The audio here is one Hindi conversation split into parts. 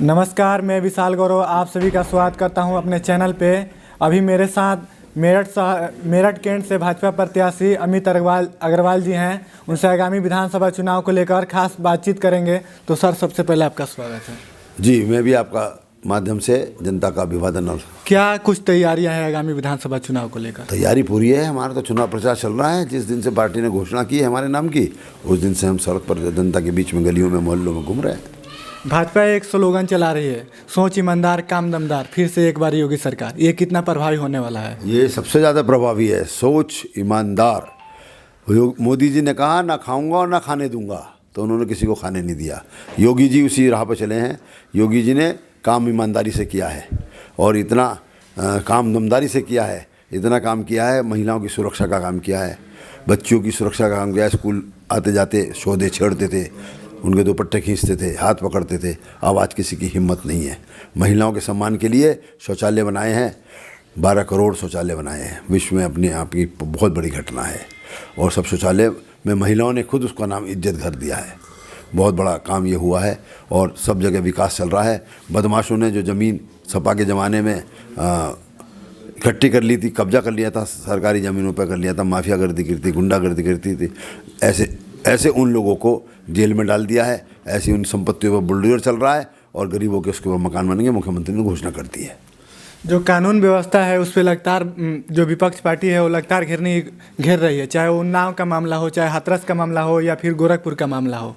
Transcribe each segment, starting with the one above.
नमस्कार, मैं विशाल गौरव आप सभी का स्वागत करता हूं अपने चैनल पे। अभी मेरे साथ मेरठ कैंट से भाजपा प्रत्याशी अमित अग्रवाल जी हैं। उनसे आगामी विधानसभा चुनाव को लेकर खास बातचीत करेंगे। तो सर, सबसे पहले आपका स्वागत है। जी, मैं भी आपका माध्यम से जनता का अभिवादन। और क्या कुछ तैयारियां हैं आगामी विधानसभा चुनाव को लेकर? तैयारी पूरी है। हमारा तो चुनाव प्रचार चल रहा है। जिस दिन से पार्टी ने घोषणा की है हमारे नाम की, उस दिन से हम सड़क पर जनता के बीच में, गलियों में, मोहल्लों में घूम रहे हैं। भाजपा एक स्लोगन चला रही है, सोच ईमानदार काम दमदार, फिर से एक बार योगी सरकार। ये कितना प्रभावी होने वाला है? ये सबसे ज़्यादा प्रभावी है। सोच ईमानदार। मोदी जी ने कहा ना खाऊंगा और ना खाने दूंगा, तो उन्होंने किसी को खाने नहीं दिया। योगी जी उसी राह पर चले हैं। योगी जी ने काम ईमानदारी से किया है और इतना काम दमदारी से किया है, इतना काम किया है। महिलाओं की सुरक्षा का काम किया है, बच्चों की सुरक्षा का काम किया है। स्कूल आते जाते सौदे छेड़ते थे, उनके दुपट्टे खींचते थे, हाथ पकड़ते थे। अब आज किसी की हिम्मत नहीं है। महिलाओं के सम्मान के लिए शौचालय बनाए हैं। 12 करोड़ शौचालय बनाए हैं। विश्व में अपने आप की बहुत बड़ी घटना है। और सब शौचालय में महिलाओं ने खुद उसका नाम इज्जत घर दिया है। बहुत बड़ा काम ये हुआ है और सब जगह विकास चल रहा है। बदमाशों ने जो ज़मीन सपा के ज़माने में इकट्ठी कर ली थी, कब्जा कर लिया था, सरकारी ज़मीनों पर कर लिया था, माफियागर्दी करती थी, गुंडागर्दी करती थी, ऐसे उन लोगों को जेल में डाल दिया है। ऐसी उन संपत्तियों पर बुलडोजर चल रहा है और गरीबों के उसके ऊपर मकान बनेंगे। मुख्यमंत्री ने घोषणा कर दी है। जो कानून व्यवस्था है उस पर लगातार जो विपक्ष पार्टी है वो लगातार घेर रही है, चाहे वो उन्नाव का मामला हो, चाहे हाथरस का मामला हो, या फिर गोरखपुर का मामला हो।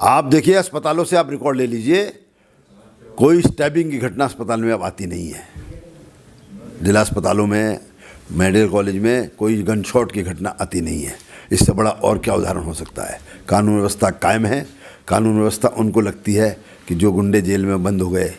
आप देखिए, अस्पतालों से आप रिकॉर्ड ले लीजिए, कोई स्टैबिंग की घटना अस्पताल में अब आती नहीं है। जिला अस्पतालों में, मेडिकल कॉलेज में कोई गन शॉट की घटना आती नहीं है। इससे बड़ा और क्या उदाहरण हो सकता है? कानून व्यवस्था कायम है। कानून व्यवस्था उनको लगती है कि जो गुंडे जेल में बंद हो गए,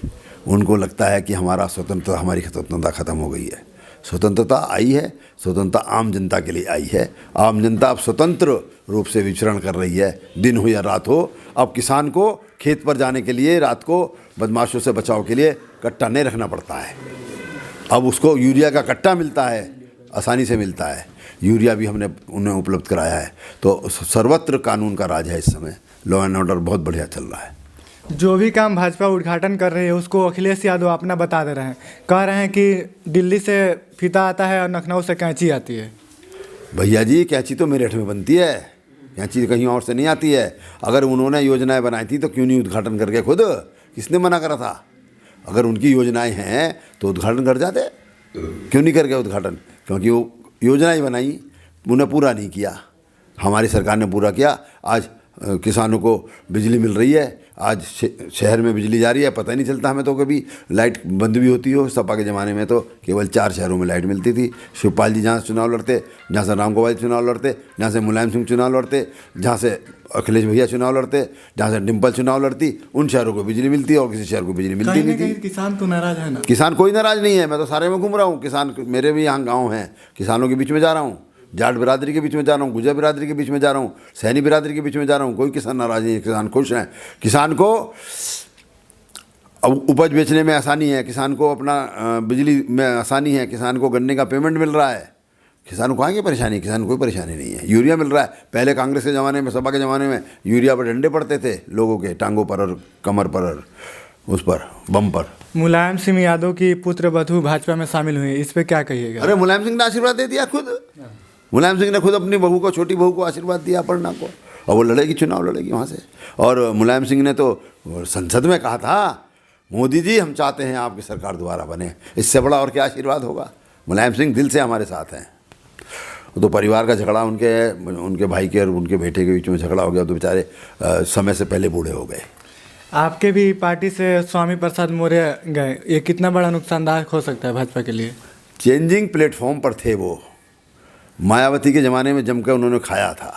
उनको लगता है कि हमारी स्वतंत्रता ख़त्म हो गई है। स्वतंत्रता आई है, स्वतंत्रता आम जनता के लिए आई है। आम जनता अब स्वतंत्र रूप से विचरण कर रही है, दिन हो या रात हो। अब किसान को खेत पर जाने के लिए रात को बदमाशों से बचाव के लिए कट्टा नहीं रखना पड़ता है। अब उसको यूरिया का कट्टा मिलता है, आसानी से मिलता है। यूरिया भी हमने उन्हें उपलब्ध कराया है। तो सर्वत्र कानून का राज है इस समय। लॉ एंड ऑर्डर बहुत बढ़िया चल रहा है। जो भी काम भाजपा उद्घाटन कर रही है उसको अखिलेश यादव अपना बता दे रहे हैं। कह रहे हैं कि दिल्ली से फीता आता है और लखनऊ से कैंची आती है। भैया जी, कैंची तो मेरठ में बनती है, कैंची कहीं और से नहीं आती है। अगर उन्होंने योजनाएं बनाई थी तो क्यों नहीं उद्घाटन करके खुद? किसने मना करा था? अगर उनकी योजनाएं हैं तो उद्घाटन कर जाते। क्यों नहीं कर गए उद्घाटन? क्योंकि वो योजना ही बनाई, उन्हें पूरा नहीं किया। हमारी सरकार ने पूरा किया। आज किसानों को बिजली मिल रही है। आज शहर में बिजली जा रही है, पता ही नहीं चलता हमें तो। कभी लाइट बंद भी होती हो। सपा के ज़माने में तो केवल 4 शहरों में लाइट मिलती थी। शिवपाल जी जहाँ से चुनाव लड़ते, जहाँ से राम गोपाल चुनाव लड़ते, जहाँ से मुलायम सिंह चुनाव लड़ते, जहाँ से अखिलेश भैया चुनाव लड़ते, जहाँ से डिम्पल चुनाव लड़ती, उन शहरों को बिजली मिलती है और किसी शहर को बिजली मिलती नहीं थी। किसान तो नाराज है ना? किसान कोई नाराज नहीं है। मैं तो सारे में घूम रहा हूँ। किसान मेरे भी यहाँ गाँव हैं, किसानों के बीच में जा रहा हूँ, जाट बिरादरी के बीच में जा रहा हूँ, गुजर बिरादरी के बीच में जा रहा हूँ, सैनी बिरादरी के बीच में जा रहा हूँ। कोई किसान नाराज नहीं है, किसान खुश हैं। किसान को अब उपज बेचने में आसानी है, किसान को अपना बिजली में आसानी है, किसान को गन्ने का पेमेंट मिल रहा है। किसान को कहाँ की परेशानी? किसान को कोई परेशानी नहीं है। यूरिया मिल रहा है। पहले कांग्रेस के ज़माने में, सपा के ज़माने में यूरिया पर डंडे पड़ते थे लोगों के, टांगों पर और कमर पर और उस पर बम पर। मुलायम सिंह यादव की पुत्र वधू भाजपा में शामिल हुई, इस पर क्या कहिएगा? अरे, मुलायम सिंह ने आशीर्वाद दे दिया खुद। मुलायम सिंह ने खुद अपनी बहू को, छोटी बहू को आशीर्वाद दिया, अपर्णा को, और वो लड़ेगी, चुनाव लड़ेगी वहाँ से। और मुलायम सिंह ने तो संसद में कहा था, मोदी जी हम चाहते हैं आपकी सरकार दोबारा बने। इससे बड़ा और क्या आशीर्वाद होगा? मुलायम सिंह दिल से हमारे साथ हैं। तो परिवार का झगड़ा, उनके भाई के और उनके बेटे के बीच में झगड़ा हो गया, तो बेचारे समय से पहले बूढ़े हो गए। आपके भी पार्टी से स्वामी प्रसाद मौर्य गए, ये कितना बड़ा नुकसानदायक हो सकता है भाजपा के लिए? चेंजिंग प्लेटफॉर्म पर थे वो। मायावती के ज़माने में जमकर उन्होंने खाया था,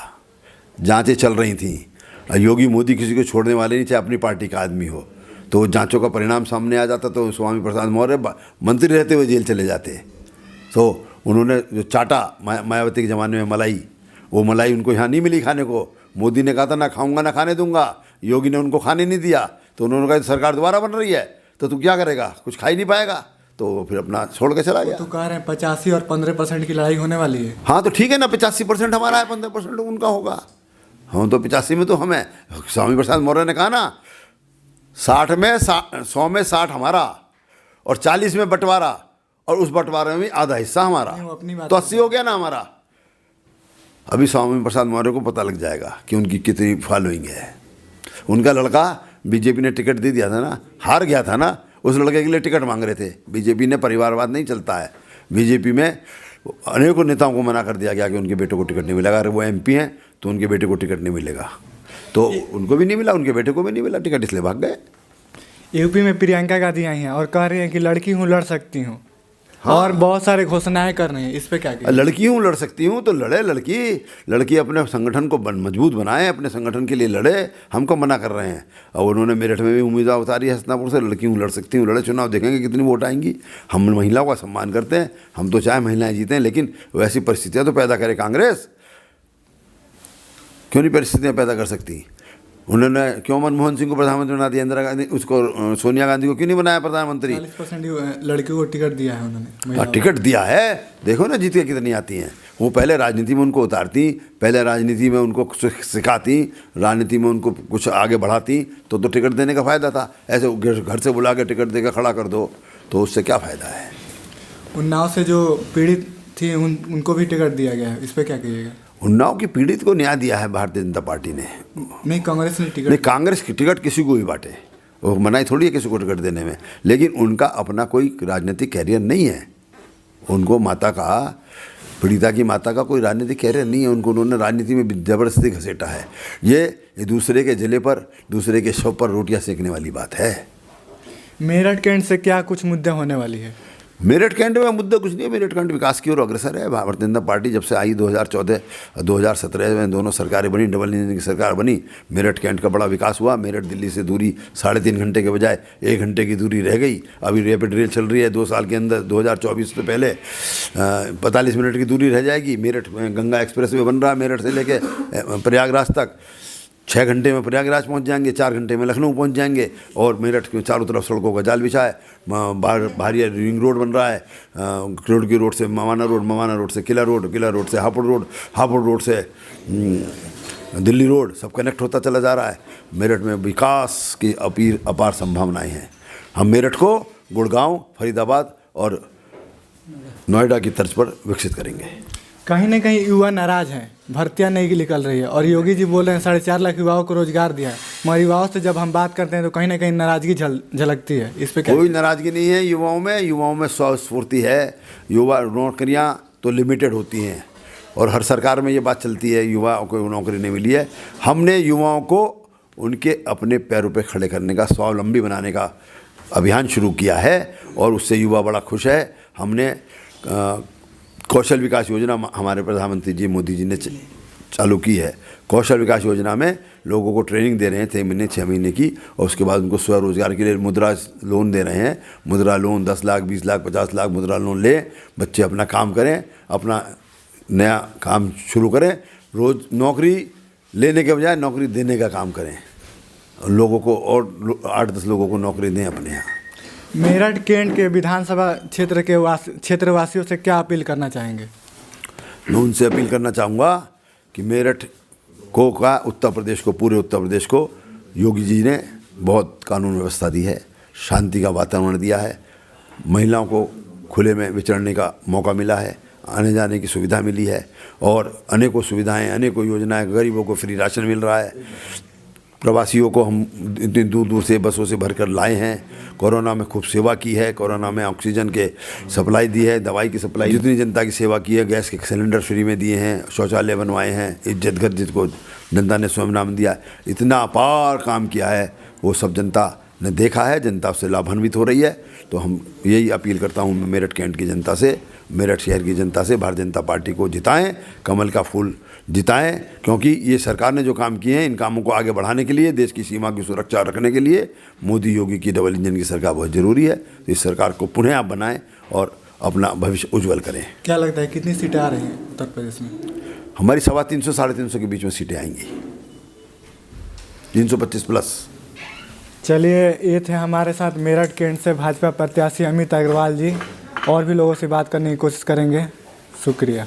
जांचें चल रही थी। योगी मोदी किसी को छोड़ने वाले नहीं, चाहे अपनी पार्टी का आदमी हो। तो जांचों का परिणाम सामने आ जाता तो स्वामी प्रसाद मौर्य मंत्री रहते हुए जेल चले जाते। तो उन्होंने जो चाटा मायावती के ज़माने में मलाई, वो मलाई उनको यहाँ नहीं मिली खाने को। मोदी ने कहा था ना खाऊंगा ना खाने दूंगा, योगी ने उनको खाने नहीं दिया। तो उन्होंने कहा सरकार दोबारा बन रही है तो तू क्या करेगा? कुछ खा ही नहीं पाएगा। तो फिर अपना छोड़ के चला गया। तो कह रहे हैं 85 और 15% की लड़ाई होने वाली है। हाँ तो ठीक है ना, 85% हमारा है, 15% उनका होगा। हम तो 85 में तो हमें। स्वामी प्रसाद मौर्य ने कहा ना, 60 में 100 में 60 हमारा और 40 में बंटवारा, और उस बंटवारे में भी आधा हिस्सा हमारा, नहीं, वो अपनी बात तो 80 हो गया ना हमारा। अभी स्वामी प्रसाद मौर्य को पता लग जाएगा कि उनकी कितनी फॉलोइंग है। उनका लड़का बीजेपी ने टिकट दे दिया था ना, हार गया था ना, उस लड़के के लिए टिकट मांग रहे थे। बीजेपी ने परिवारवाद नहीं चलता है। बीजेपी में अनेकों नेताओं को मना कर दिया गया कि उनके बेटे को टिकट नहीं मिलेगा। अगर वो एमपी हैं तो उनके बेटे को टिकट नहीं मिलेगा, तो उनको भी नहीं मिला, उनके बेटे को भी नहीं मिला टिकट, इसलिए भाग गए। यूपी में प्रियंका गांधी आई हैं और कह रही हैं कि लड़की हूँ, लड़ सकती हूँ। हाँ। और बहुत सारे घोषणाएं कर रहे हैं, इस पे क्या कहें? लड़की हूँ, लड़ सकती हूँ, तो लड़े लड़की अपने संगठन को मजबूत बनाए, अपने संगठन के लिए लड़े। हमको मना कर रहे हैं। और उन्होंने मेरठ में भी उम्मीदवार उतारी है हसनापुर से, लड़की हूँ, लड़ सकती हूँ, लड़े, चुनाव देखेंगे कितनी वोट आएंगी। हम महिलाओं का सम्मान करते हैं, हम तो चाहे महिलाएं जीतें, लेकिन वैसी परिस्थितियाँ तो पैदा करे कांग्रेस। क्यों नहीं परिस्थितियाँ पैदा कर सकती? उन्होंने क्यों मनमोहन सिंह को प्रधानमंत्री बना दिया, इंदिरा गांधी उसको, सोनिया गांधी को क्यों नहीं बनाया प्रधानमंत्री? 40% लड़कियों को टिकट दिया है उन्होंने। टिकट दिया है, देखो ना जीत के कितनी आती हैं। वो पहले राजनीति में उनको उतारती, पहले राजनीति में उनको सिखाती, राजनीति में उनको कुछ आगे बढ़ाती, तो टिकट देने का फ़ायदा था। ऐसे घर से बुला के टिकट देकर खड़ा कर दो तो उससे क्या फ़ायदा है? उन्नाव से जो पीड़ित थी उनको भी टिकट दिया गया है, इस पर क्या कहिएगा? उन्नाव की पीड़ित को न्याय दिया है भारतीय जनता पार्टी ने, नहीं कांग्रेस ने टिकट नहीं, कांग्रेस की टिकट किसी को भी बांटे, वो मनाही थोड़ी है किसी को टिकट देने में। लेकिन उनका अपना कोई राजनीतिक कैरियर नहीं है। उनको माता का, पीड़िता की माता का कोई राजनीतिक कैरियर नहीं है। उनको उन्होंने राजनीति में ज़बरदस्ती घसीटा है। ये दूसरे के जिले पर, दूसरे के शव पर रोटियां सेकने वाली बात है। मेरठ कैंट से क्या कुछ मुद्दे होने वाली है? मेरठ कैंट में मुद्दा कुछ नहीं है। मेरठ कैंट विकास की ओर अग्रसर है। भारतीय जनता पार्टी जब से आई 2014 2017 में दोनों सरकारें बनी, डबल इंजन की सरकार बनी, मेरठ कैंट का बड़ा विकास हुआ। मेरठ दिल्ली से दूरी 3.5 घंटे के बजाय 1 घंटे की दूरी रह गई। अभी रैपिड रेल चल रही है, 2 साल के अंदर 2024 से पहले 45 मिनट की दूरी रह जाएगी। मेरठ गंगा एक्सप्रेस वे बन रहा है, मेरठ से लेके प्रयागराज तक 6 घंटे में प्रयागराज पहुंच जाएंगे, 4 घंटे में लखनऊ पहुंच जाएंगे। और मेरठ के चारों तरफ सड़कों का जाल बिछा है। बाहरी रिंग रोड बन रहा है। रोड की रोड से मवाना रोड से किला रोड से हापुड़ रोड से दिल्ली रोड, सब कनेक्ट होता चला जा रहा है। मेरठ में विकास की अपार संभावनाएं हैं। हम मेरठ को गुड़गांव, फरीदाबाद और नोएडा की तर्ज पर विकसित करेंगे। कहीं ना कहीं युवा नाराज हैं, भर्तियां नहीं निकल रही है और योगी जी बोल रहे हैं 4.5 लाख युवाओं को रोजगार दिया है। मगर युवाओं से जब हम बात करते हैं तो कहीं ना कहीं नाराजगी झलकती है, इस पे क्या? कोई नाराजगी नहीं है युवाओं में स्वस्फूर्ति है। युवा नौकरियां तो लिमिटेड होती हैं और हर सरकार में ये बात चलती है युवाओं को नौकरी नहीं मिली है। हमने युवाओं को उनके अपने पैरों पर खड़े करने का, स्वावलंबी बनाने का अभियान शुरू किया है और उससे युवा बड़ा खुश है। हमने कौशल विकास योजना हमारे प्रधानमंत्री जी मोदी जी ने चालू की है। कौशल विकास योजना में लोगों को ट्रेनिंग दे रहे हैं 6 महीने की, और उसके बाद उनको स्वरोजगार के लिए मुद्रा लोन दे रहे हैं। मुद्रा लोन 10 लाख, 20 लाख, 50 लाख मुद्रा लोन ले, बच्चे अपना काम करें, अपना नया काम शुरू करें। रोज़ नौकरी लेने के बजाय नौकरी देने का काम करें, लोगों को और 8-10 लोगों को नौकरी दें अपने यहाँ। मेरठ कैंट के विधानसभा क्षेत्रवासियों से क्या अपील करना चाहेंगे? मैं उनसे अपील करना चाहूँगा कि मेरठ को उत्तर प्रदेश को, पूरे उत्तर प्रदेश को योगी जी ने बहुत कानून व्यवस्था दी है, शांति का वातावरण दिया है, महिलाओं को खुले में विचरने का मौका मिला है, आने जाने की सुविधा मिली है और अनेकों सुविधाएं, अनेकों योजनाएं, गरीबों को फ्री राशन मिल रहा है। प्रवासियों को हम इतनी दूर दूर से बसों से भरकर लाए हैं। कोरोना में खूब सेवा की है, कोरोना में ऑक्सीजन के सप्लाई दी है, दवाई की सप्लाई, जितनी जनता की सेवा की है, गैस के सिलेंडर फ्री में दिए हैं, शौचालय बनवाए हैं, इज्जत घर जिसको जनता ने स्वयं नाम दिया, इतना अपार काम किया है, वो सब जनता ने देखा है, जनता उससे लाभान्वित हो रही है। तो हम यही अपील करता हूँ मेरठ कैंट की जनता से, मेरठ शहर की जनता से, भारतीय जनता पार्टी को जिताएं, कमल का फूल जिताएं, क्योंकि ये सरकार ने जो काम किए हैं, इन कामों को आगे बढ़ाने के लिए, देश की सीमा की सुरक्षा रखने के लिए मोदी योगी की डबल इंजन की सरकार बहुत ज़रूरी है। तो इस सरकार को पुनः आप बनाएं और अपना भविष्य उज्जवल करें। क्या लगता है कितनी सीटें आ रही हैं उत्तर प्रदेश में? हमारी 350 साढ़े 300 के बीच में सीटें आएंगी, 325 प्लस। चलिए, ये थे हमारे साथ मेरठ कैंट से भाजपा प्रत्याशी अमित अग्रवाल जी। और भी लोगों से बात करने की कोशिश करेंगे। शुक्रिया।